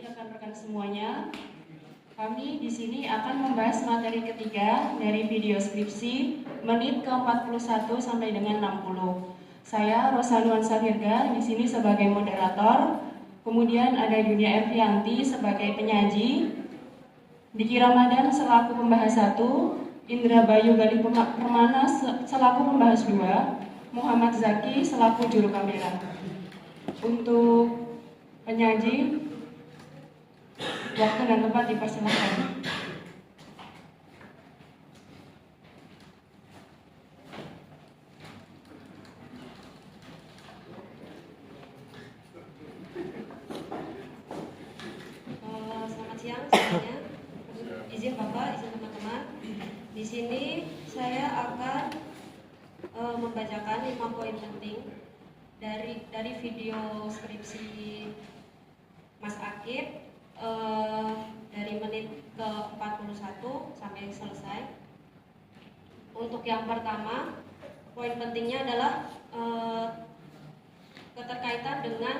rekan-rekan semuanya. Kami di sini akan membahas materi ketiga dari video skripsi menit ke-41 sampai dengan 60. Saya Rosanuan Safirga di sini sebagai moderator. Kemudian ada Yunia Ervianti sebagai penyaji, Diki Ramadan selaku pembahas 1, Indra Bayu Galih Permana selaku pembahas 2, Muhammad Zaki selaku juru kamera. Untuk penyaji, waktu dan tempat dipersilakan. Selamat siang semuanya. Izin Bapak, izin teman-teman. Di sini saya akan membacakan 5 poin penting dari video skripsi Mas Akib dari menit ke-41 sampai selesai. Untuk yang pertama, poin pentingnya adalah keterkaitan dengan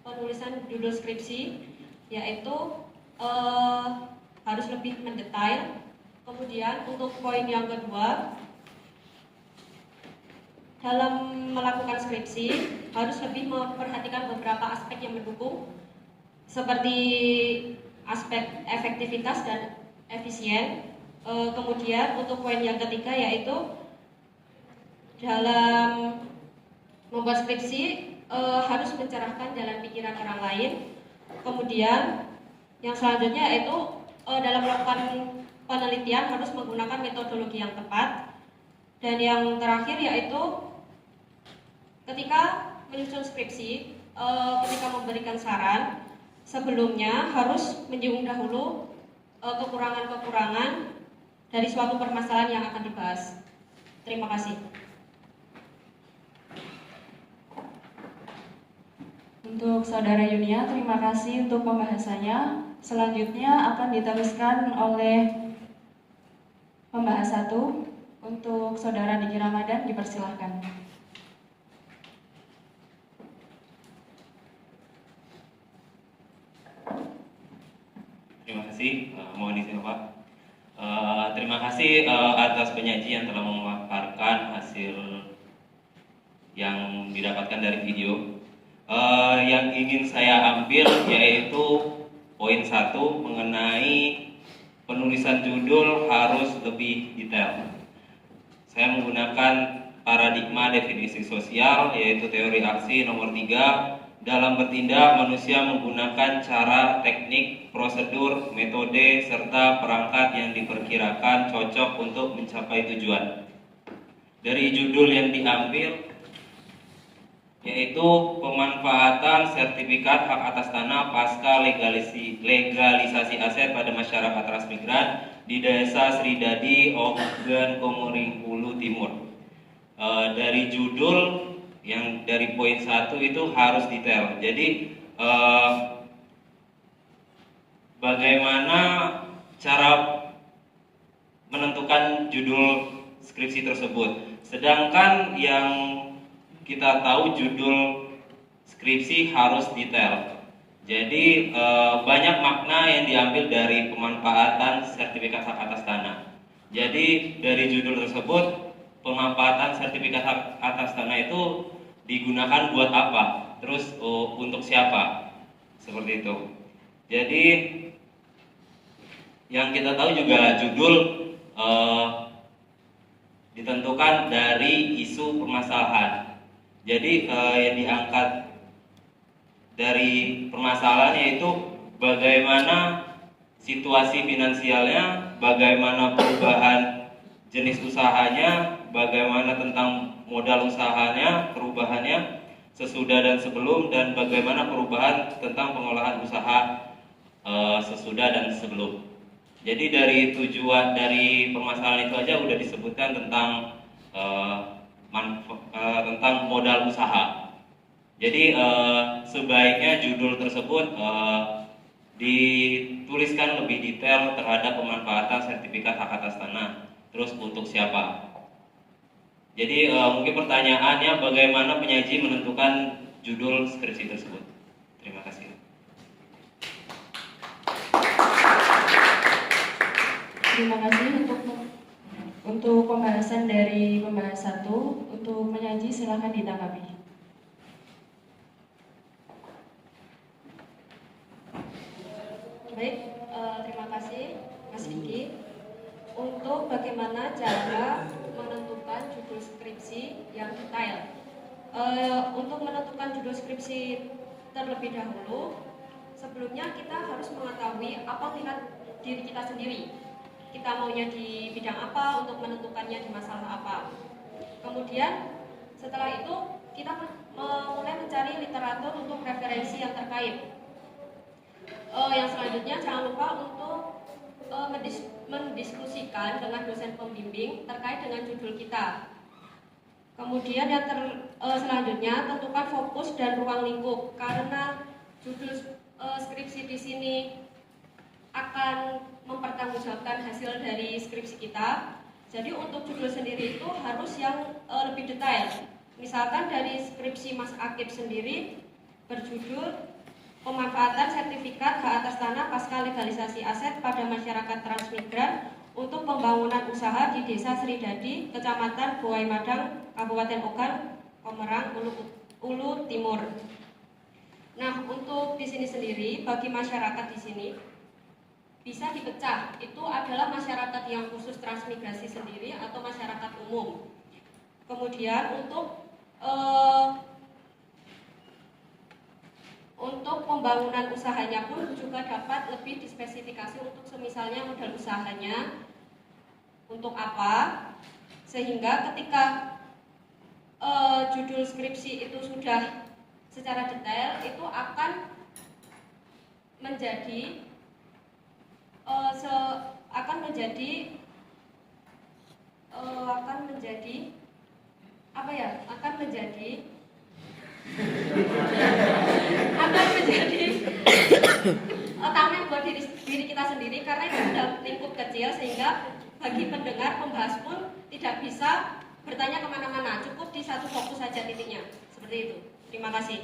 penulisan judul skripsi, yaitu harus lebih mendetail. Kemudian untuk poin yang kedua, dalam melakukan skripsi harus lebih memperhatikan beberapa aspek yang mendukung, seperti aspek efektivitas dan efisien. Kemudian untuk poin yang ketiga, yaitu dalam membuat skripsi harus mencerahkan jalan pikiran orang lain. Kemudian yang selanjutnya yaitu dalam melakukan penelitian harus menggunakan metodologi yang tepat. Dan yang terakhir yaitu ketika menyusun skripsi, ketika memberikan saran, sebelumnya harus menyinggung dahulu kekurangan-kekurangan dari suatu permasalahan yang akan dibahas. Terima kasih. Untuk Saudara Yunia, terima kasih untuk pembahasannya. Selanjutnya akan diteruskan oleh pembahas 1. Untuk Saudara Diki Ramadan, dipersilahkan. Terima kasih, mohon izin Pak. Terima kasih atas penyaji yang telah memaparkan hasil yang didapatkan dari video. Yang ingin saya ambil yaitu poin 1 mengenai penulisan judul harus lebih detail. Saya menggunakan paradigma definisi sosial, yaitu teori aksi nomor 3. Dalam bertindak, manusia menggunakan cara, teknik, prosedur, metode, serta perangkat yang diperkirakan cocok untuk mencapai tujuan. Dari judul yang diambil, yaitu pemanfaatan sertifikat hak atas tanah pasca legalisasi aset pada masyarakat transmigran di Desa Sridadi, Ogan Komering Ulu Timur. Dari judul yang dari poin 1 itu harus detail. Jadi bagaimana cara menentukan judul skripsi tersebut. Sedangkan yang kita tahu judul skripsi harus detail. Jadi banyak makna yang diambil dari pemanfaatan sertifikat hak atas tanah. Jadi dari judul tersebut, pemanfaatan sertifikat hak atas tanah itu digunakan buat apa? Terus untuk siapa? Seperti itu. Jadi yang kita tahu juga judul ditentukan dari isu permasalahan. Jadi yang diangkat dari permasalahannya itu bagaimana situasi finansialnya, bagaimana perubahan jenis usahanya, bagaimana tentang modal usahanya, perubahannya sesudah dan sebelum, dan bagaimana perubahan tentang pengolahan usaha sesudah dan sebelum. Jadi dari tujuan dari permasalahan itu aja udah disebutkan tentang tentang modal usaha. Jadi sebaiknya judul tersebut dituliskan lebih detail terhadap pemanfaatan sertifikat hak atas tanah. Terus untuk siapa? Jadi mungkin pertanyaannya bagaimana penyaji menentukan judul skripsi tersebut? Terima kasih. Terima kasih untuk pembahasan dari pembahas 1. Untuk menyaji silakan ditanggapi. Baik, terima kasih Mas Vicky. Untuk bagaimana cara menentukan judul skripsi yang detail. Untuk menentukan judul skripsi terlebih dahulu, sebelumnya kita harus mengetahui apa minat diri kita sendiri. Kita maunya di bidang apa, untuk menentukannya di masalah apa. Kemudian setelah itu kita mulai mencari literatur untuk referensi yang terkait. Yang selanjutnya jangan lupa untuk mendiskusikan dengan dosen pembimbing terkait dengan judul kita. Kemudian yang selanjutnya tentukan fokus dan ruang lingkup, karena judul skripsi di sini akan mempertanggungjawabkan hasil dari skripsi kita. Jadi untuk judul sendiri itu harus yang lebih detail. Misalkan dari skripsi Mas Akib sendiri berjudul pemanfaatan sertifikat hak atas tanah pasca legalisasi aset pada masyarakat transmigran untuk pembangunan usaha di Desa Sridadi, Kecamatan Buai Madang, Kabupaten Ogan, Komerang, Ulu Timur. Nah, untuk di sini sendiri bagi masyarakat di sini bisa dipecah. Itu adalah masyarakat yang khusus transmigrasi sendiri atau masyarakat umum. Kemudian untuk pembangunan usahanya pun juga dapat lebih dispesifikasi untuk semisalnya modal usahanya untuk apa, sehingga ketika judul skripsi itu sudah secara detail itu akan menjadi tameng buat diri kita sendiri, karena itu sudah lingkup kecil sehingga bagi pendengar pembahas pun tidak bisa bertanya kemana-mana, cukup di satu fokus saja titiknya, seperti itu. Terima kasih.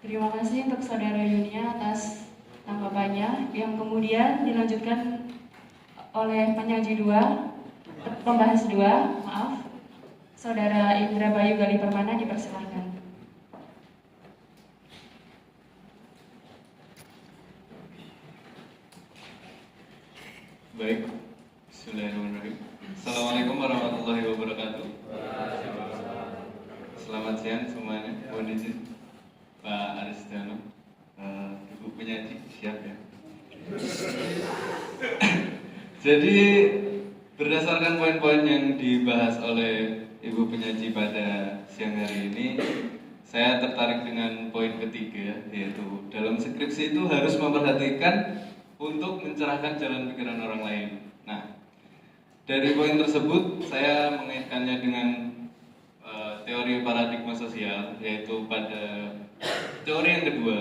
Terima kasih untuk Saudara Yunia atas tanggapannya, yang kemudian dilanjutkan oleh penyaji 2, pembahas 2, maaf, Saudara Indra Bayu Gali Permana, dipersilahkan. Baik, bismillahirrahmanirrahim. Assalamualaikum warahmatullahi wabarakatuh. Selamat siang semuanya. Mohon izin Pak Aristiano, Ibu penyaji, siap ya. Jadi berdasarkan poin-poin yang dibahas oleh Ibu penyaji pada siang hari ini, saya tertarik dengan poin ketiga, yaitu dalam skripsi itu harus memperhatikan untuk mencerahkan jalan pikiran orang lain. Nah, dari poin tersebut saya mengaitkannya dengan teori paradigma sosial, yaitu pada teori yang kedua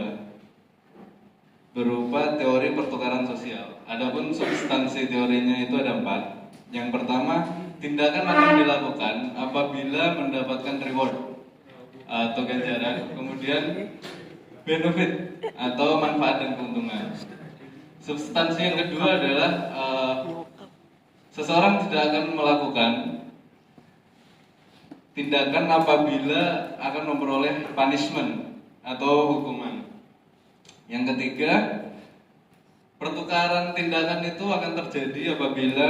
berupa teori pertukaran sosial. Adapun substansi teorinya itu ada 4. Yang pertama, tindakan akan dilakukan apabila mendapatkan reward atau ganjaran, kemudian benefit atau manfaat dan keuntungan. Substansi yang kedua adalah seseorang tidak akan melakukan tindakan apabila akan memperoleh punishment atau hukuman. Yang ketiga, pertukaran tindakan itu akan terjadi apabila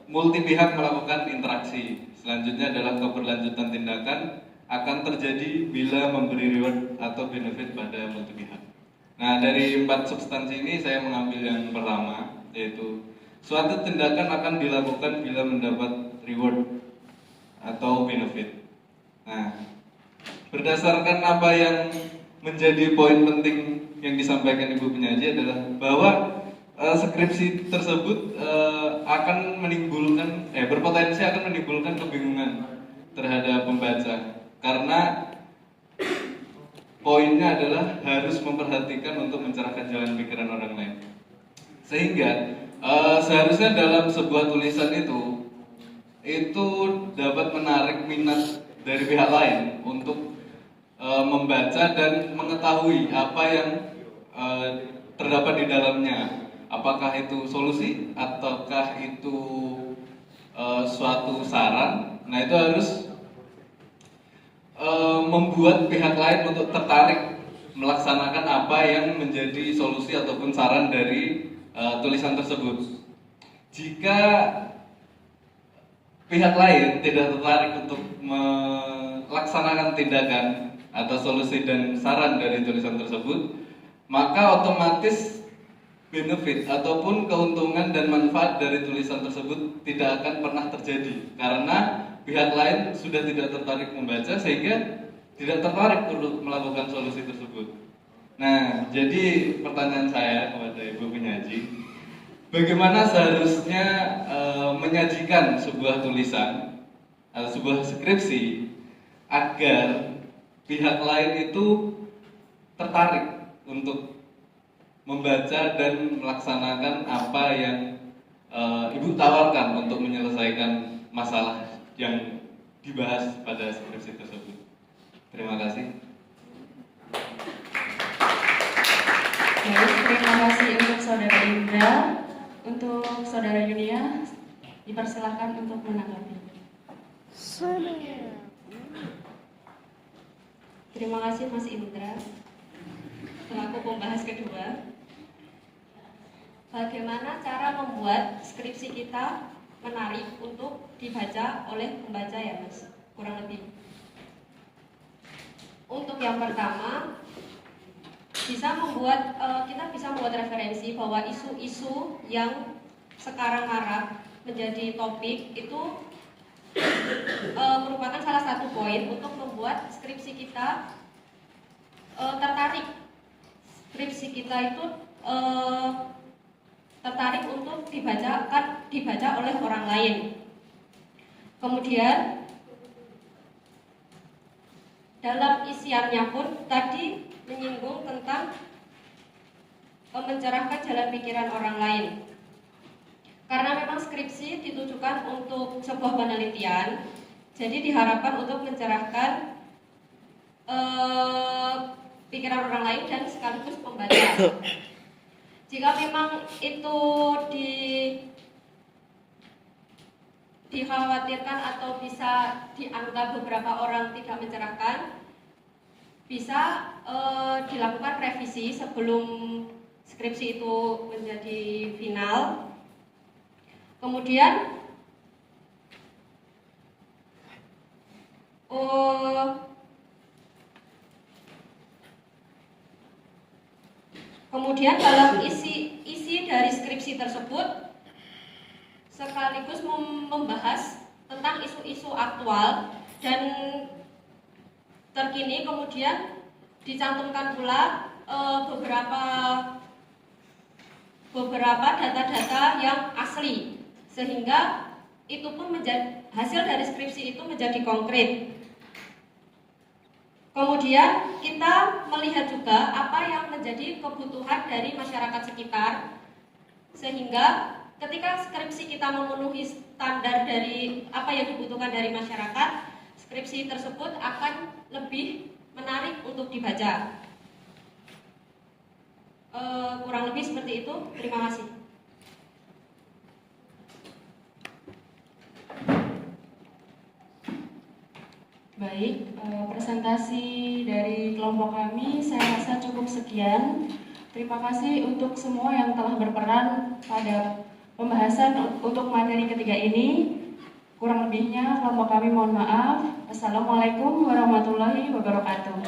multi pihak melakukan interaksi. Selanjutnya adalah keberlanjutan tindakan akan terjadi bila memberi reward atau benefit pada multi pihak. Nah, dari 4 substansi ini saya mengambil yang pertama, yaitu suatu tindakan akan dilakukan bila mendapat reward atau benefit. Nah, berdasarkan apa yang menjadi poin penting yang disampaikan Ibu penyaji adalah bahwa skripsi tersebut akan menimbulkan berpotensi akan menimbulkan kebingungan terhadap pembaca, karena poinnya adalah harus memperhatikan untuk mencerahkan jalan pikiran orang lain. Sehingga seharusnya dalam sebuah tulisan itu dapat menarik minat dari pihak lain untuk membaca dan mengetahui apa yang terdapat di dalamnya. Apakah itu solusi ataukah itu suatu saran? Nah, itu harus membuat pihak lain untuk tertarik melaksanakan apa yang menjadi solusi ataupun saran dari tulisan tersebut. Jika pihak lain tidak tertarik untuk melaksanakan tindakan atau solusi dan saran dari tulisan tersebut, maka otomatis benefit ataupun keuntungan dan manfaat dari tulisan tersebut tidak akan pernah terjadi karena pihak lain sudah tidak tertarik membaca sehingga tidak tertarik untuk melakukan solusi tersebut. Nah, jadi pertanyaan saya kepada Ibu penyaji, bagaimana seharusnya menyajikan sebuah tulisan atau sebuah skripsi agar pihak lain itu tertarik untuk membaca dan melaksanakan apa yang Ibu tawarkan untuk menyelesaikan masalah yang dibahas pada skripsi tersebut. Terima kasih. Baik, terima kasih untuk Saudara Indra. Untuk Saudara Yunia, dipersilakan untuk menanggapi. Terima kasih Mas Indra. Selaku pembahas kedua, bagaimana cara membuat skripsi kita menarik untuk dibaca oleh pembaca ya Mas? Kurang lebih. Untuk yang pertama, kita bisa membuat referensi bahwa isu-isu yang sekarang marak menjadi topik itu merupakan salah satu poin untuk membuat skripsi kita tertarik. Skripsi kita itu tertarik untuk dibaca oleh orang lain. Kemudian dalam isiannya pun tadi menyinggung tentang mencerahkan jalan pikiran orang lain. Karena memang skripsi ditujukan untuk sebuah penelitian, jadi diharapkan untuk mencerahkan pikiran orang lain dan sekaligus pembaca. Jika memang itu dikhawatirkan atau bisa dianggap beberapa orang tidak mencerahkan, bisa dilakukan revisi sebelum skripsi itu menjadi final. Kemudian dalam isi dari skripsi tersebut sekaligus membahas tentang isu-isu aktual dan terkini, kemudian dicantumkan pula beberapa data-data yang asli, sehingga itu pun hasil dari skripsi itu menjadi konkret. Kemudian kita melihat juga apa yang menjadi kebutuhan dari masyarakat sekitar, sehingga ketika skripsi kita memenuhi standar dari apa yang dibutuhkan dari masyarakat, skripsi tersebut akan lebih menarik untuk dibaca. Kurang lebih seperti itu. Terima kasih. Baik, presentasi dari kelompok kami saya rasa cukup sekian. Terima kasih untuk semua yang telah berperan pada pembahasan untuk materi ketiga ini. Kurang lebihnya kelompok kami mohon maaf. Assalamualaikum warahmatullahi wabarakatuh.